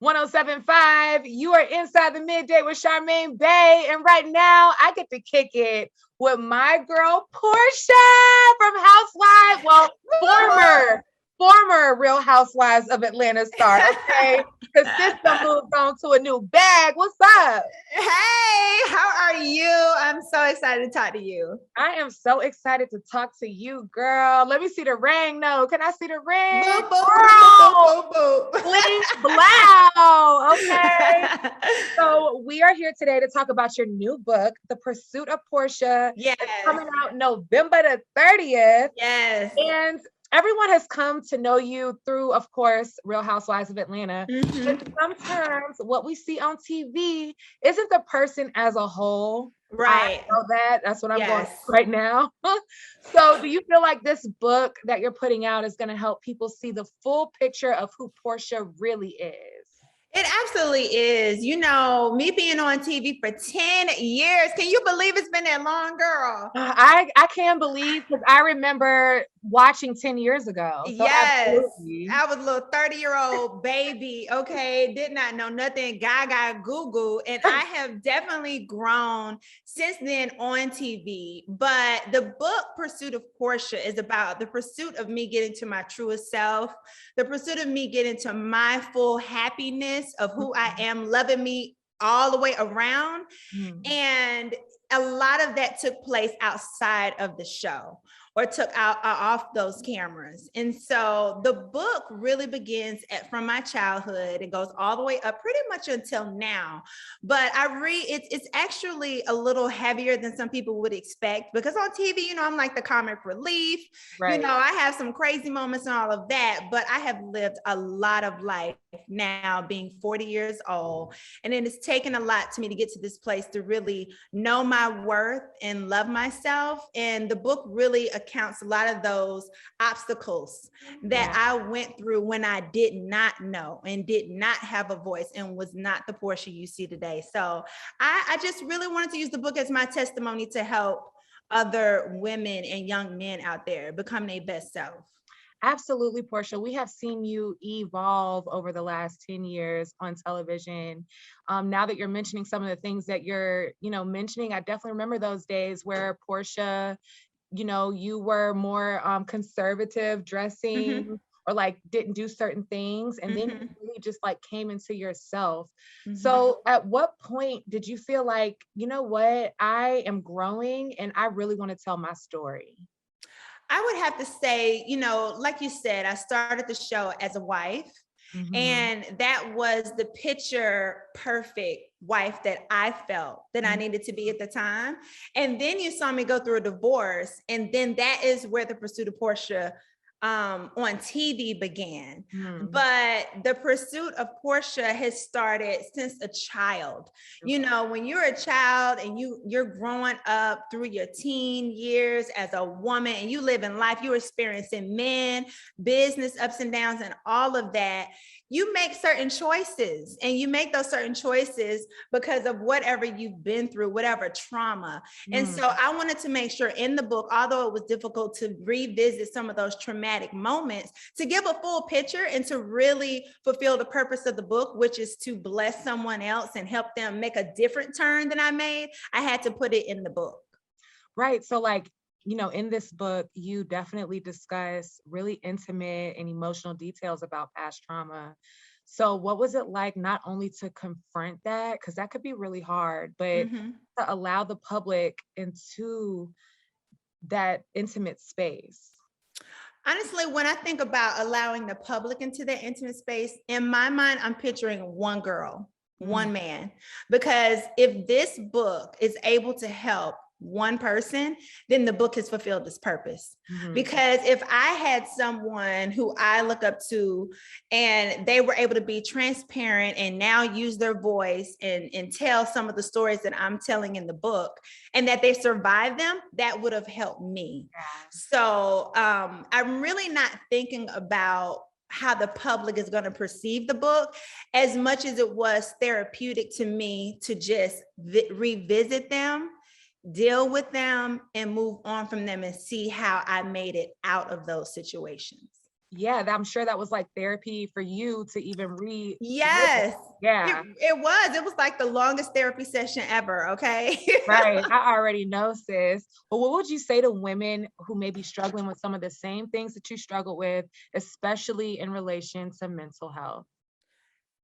107.5. You are inside the midday with Charmaine Bay. And right now, I get to kick it with my girl, Porsha from Housewives. Well, former Real Housewives of Atlanta star. Okay. Because sister moved on to a new bag. What's up? Hey, how are you? I'm so excited to talk to you. I am so excited to talk to you, girl. Let me see the ring. No, can I see the ring? Boop, boop, boop, boop, boop, boop. Blink, blow. Okay. So we are here today to talk about your new book, The Pursuit of Porsha. Yes. It's coming out November the 30th. Yes. And everyone has come to know you through, of course, Real Housewives of Atlanta. But sometimes what we see on TV isn't the person as a whole. Right. I know that. That's what I'm going through right now. So do you feel like this book that you're putting out is going to help people see the full picture of who Porsha really is? It absolutely is. You know, me being on TV for 10 years. Can you believe it's been that long, girl? I can't believe, because I remember watching 10 years ago. So yes. Absolutely. I was a little 30-year-old baby. Okay. Did not know nothing. Gaga, goo-goo. And I have definitely grown since then on TV. But the book Pursuit of Porsha is about the pursuit of me getting to my truest self, the pursuit of me getting to my full happiness of who I am, loving me all the way around. And a lot of that took place outside of the show or took out off those cameras. And so the book really begins from my childhood. It goes all the way up pretty much until now. But it's actually a little heavier than some people would expect, because on TV, you know, I'm like the comic relief. Right. You know, I have some crazy moments and all of that, but I have lived a lot of life now, being 40 years old. And it has taken a lot to me to get to this place to really know my worth and love myself. And the book really accounts a lot of those obstacles that I went through when I did not know and did not have a voice and was not the Porsha you see today. So I just really wanted to use the book as my testimony to help other women and young men out there become their best self. Absolutely, Porsha. We have seen you evolve over the last 10 years on television. Now that you're mentioning some of the things that you're, mentioning, I definitely remember those days where Porsha, you were more conservative dressing or like didn't do certain things. And then you really just like came into yourself. So at what point did you feel like, you know what, I am growing and I really want to tell my story? I would have to say, like you said, I started the show as a wife, and that was the picture perfect wife that I felt that I needed to be at the time. And then you saw me go through a divorce, and then that is where the Pursuit of Porsha on TV began. But the Pursuit of Porsha has started since a child. You know, when you're a child and you're growing up through your teen years as a woman and you live in life, you're experiencing men, business ups and downs and all of that. You make certain choices, and you make those certain choices because of whatever you've been through, whatever trauma. And so I wanted to make sure in the book, although it was difficult to revisit some of those traumatic moments, to give a full picture and to really fulfill the purpose of the book, which is to bless someone else and help them make a different turn than I made. I had to put it in the book. Right. So like, in this book, you definitely discuss really intimate and emotional details about past trauma. So what was it like not only to confront that, because that could be really hard, but to allow the public into that intimate space? Honestly, when I think about allowing the public into that intimate space, in my mind, I'm picturing one girl, one man, because if this book is able to help one person, then the book has fulfilled its purpose. Because if I had someone who I look up to and they were able to be transparent and now use their voice and tell some of the stories that I'm telling in the book, and that they survived them, that would have helped me. So I'm really not thinking about how the public is going to perceive the book as much as it was therapeutic to me to just revisit them, deal with them, and move on from them and see how I made it out of those situations. Yeah, I'm sure that was like therapy for you to even read. Yes, Yeah. it was like the longest therapy session ever. Okay. Right. I already know, sis. But what would you say to women who may be struggling with some of the same things that you struggle with, especially in relation to mental health?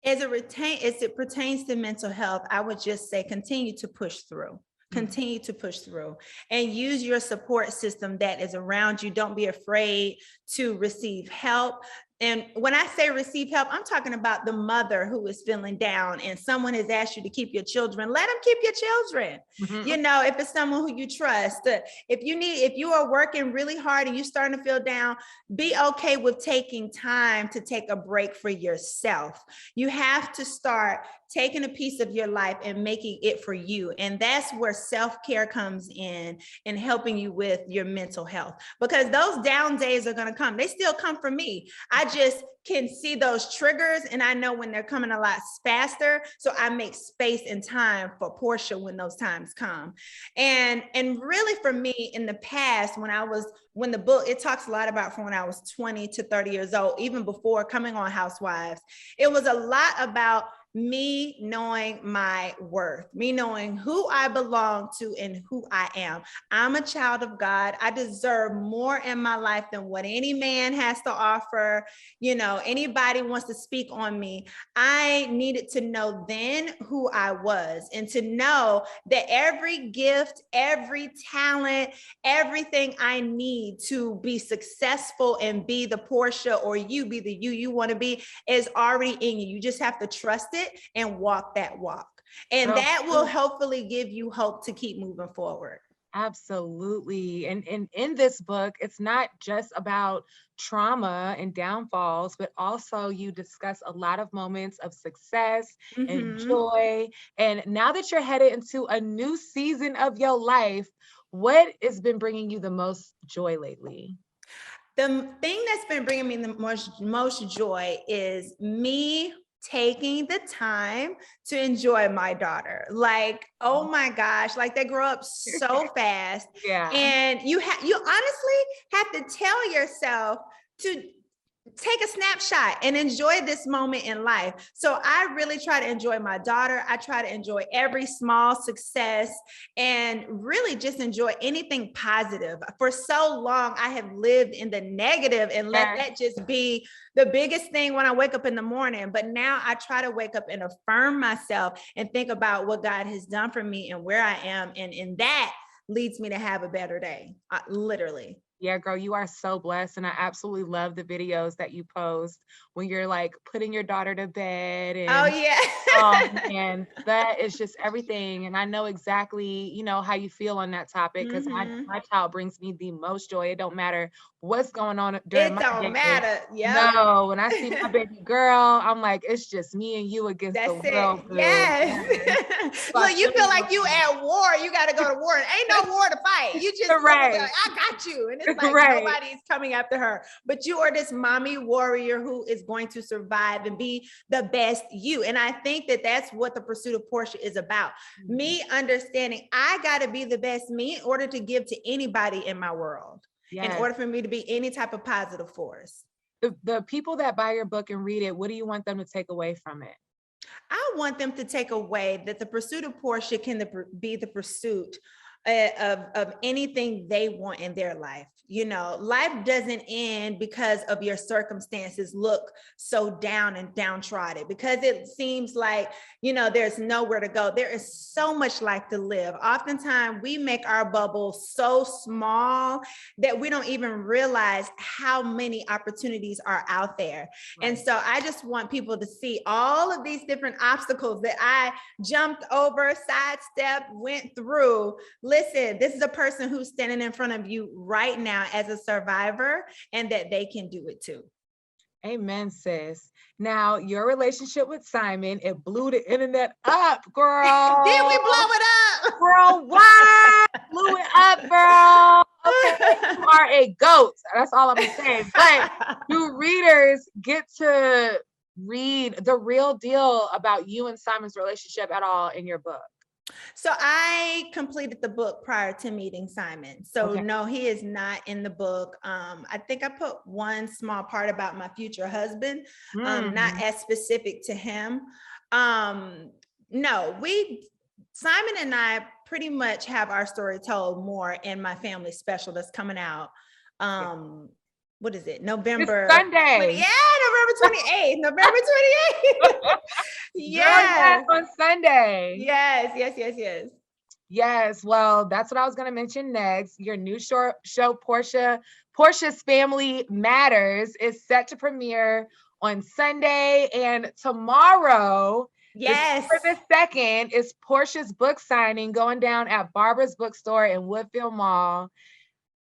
As it pertains to mental health, I would just say continue to push through. Mm. Continue to push through and use your support system that is around you. Don't be afraid to receive help. And when I say receive help, I'm talking about the mother who is feeling down and someone has asked you to keep your children. Let them keep your children. Mhm. You know, if it's someone who you trust, if you are working really hard and you're starting to feel down, be okay with taking time to take a break for yourself. You have to start taking a piece of your life and making it for you. And that's where self-care comes in and helping you with your mental health, because those down days are going to come. They still come for me. I just can see those triggers and I know when they're coming a lot faster. So I make space and time for Porsha when those times come. And really for me in the past, when the book, it talks a lot about from when I was 20 to 30 years old, even before coming on Housewives, it was a lot about me knowing my worth, me knowing who I belong to and who I am. I'm a child of God. I deserve more in my life than what any man has to offer. You know, anybody wants to speak on me. I needed to know then who I was and to know that every gift, every talent, everything I need to be successful and be the Porsha, or you be the you want to be, is already in you. You just have to trust it and walk that walk. And Oh, that will hopefully give you hope to keep moving forward. absolutely. And in this book, it's not just about trauma and downfalls, but also you discuss a lot of moments of success and Mhm. joy. And now that you're headed into a new season of your life, what has been bringing you the most joy lately? The thing that's been bringing me the most joy is me taking the time to enjoy my daughter. Like, oh my gosh, like they grow up so fast. Yeah. And you honestly have to tell yourself to take a snapshot and enjoy this moment in life. So I really try to enjoy my daughter. I try to enjoy every small success and really just enjoy anything positive. For so long, I have lived in the negative and let that just be the biggest thing when I wake up in the morning. But now I try to wake up and affirm myself and think about what God has done for me and where I am. And that leads me to have a better day, literally. Yeah, girl, you are so blessed. And I absolutely love the videos that you post when you're like putting your daughter to bed Oh, and yeah. and that is just everything. And I know exactly, how you feel on that topic because Mhm. my child brings me the most joy. It don't matter what's going on during It my don't day. matter. Yep. No, when I see my baby girl, I'm like, it's just me and you against the That's world, it. boo. Yes. Yes. So I Look, you truly feel like you love at war. You got to go to war. And ain't no war to fight. You just that. literally like, Right. I got you. And it's like Right. nobody's coming after her. But you are this mommy warrior who is going to survive and be the best you. And I think that that's what the Pursuit of Porsche is about. Me understanding I got to be the best me in order to give to anybody in my world, in Yes. order for me to be any type of positive force. The people that buy your book and read it, what do you want them to take away from it? I want them to take away that the pursuit of Porsche can be the pursuit of anything they want in their life. You know, life doesn't end because of your circumstances look so down and downtrodden, because it seems like, there's nowhere to go. There is so much life to live. Oftentimes we make our bubble so small that we don't even realize how many opportunities are out there. And Right. so I just want people to see all of these different obstacles that I jumped over, sidestepped, went through. Listen, this is a person who's standing in front of you right now as a survivor, and that they can do it too. Amen, sis. Now, your relationship with Simon, it blew the internet up, girl. Did we blow it up? Worldwide, blew it up, girl. Okay, you are a goat. That's all I'm gonna say. But do readers get to read the real deal about you and Simon's relationship at all in your book? So I completed the book prior to meeting Simon. So Okay. no, he is not in the book. I think I put one small part about my future husband, not as specific to him. No, Simon and I pretty much have our story told more in my family special that's coming out. What is it? November This Sunday. November 28th. November 28th. Yes, on Sunday. Yes. Yes, well, that's what I was going to mention next. Your new show, Porshas Family Matters, is set to premiere on Sunday, and tomorrow, Yes. December the 2nd, is Portia's book signing going down at Barbara's Bookstore in Woodfield Mall.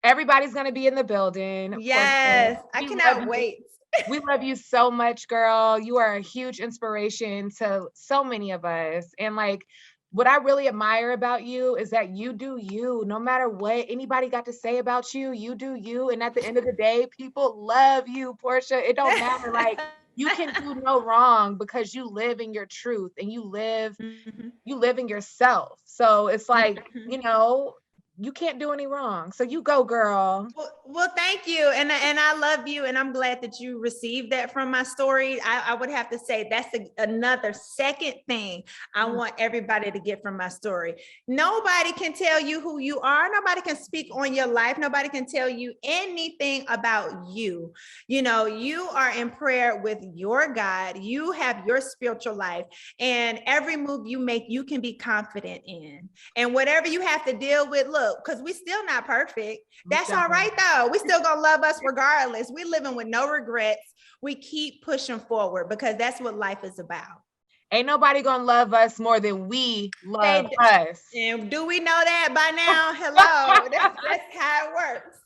Everybody's going to be in the building. Yes, Portia, I cannot wait. We love you so much, girl. You are a huge inspiration to so many of us. And like, what I really admire about you is that you do you, no matter what anybody got to say about you, you do you. And at the end of the day, people love you, Portia. It don't matter. Like, you can do no wrong because you live in your truth and you live in yourself. So it's like, you know, you can't do any wrong. So you go, girl. Well, thank you. And I love you. And I'm glad that you received that from my story. I would have to say that's another second thing I want everybody to get from my story. Nobody can tell you who you are. Nobody can speak on your life. Nobody can tell you anything about you. You know, you are in prayer with your God. You have your spiritual life, and every move you make, you can be confident in. And whatever you have to deal with, look, because we still not perfect. That's all right though. We still gonna love us regardless. We living with no regrets. We keep pushing forward because that's what life is about. Ain't nobody gonna love us more than we love us. And do we know that by now? Hello, that's how it works.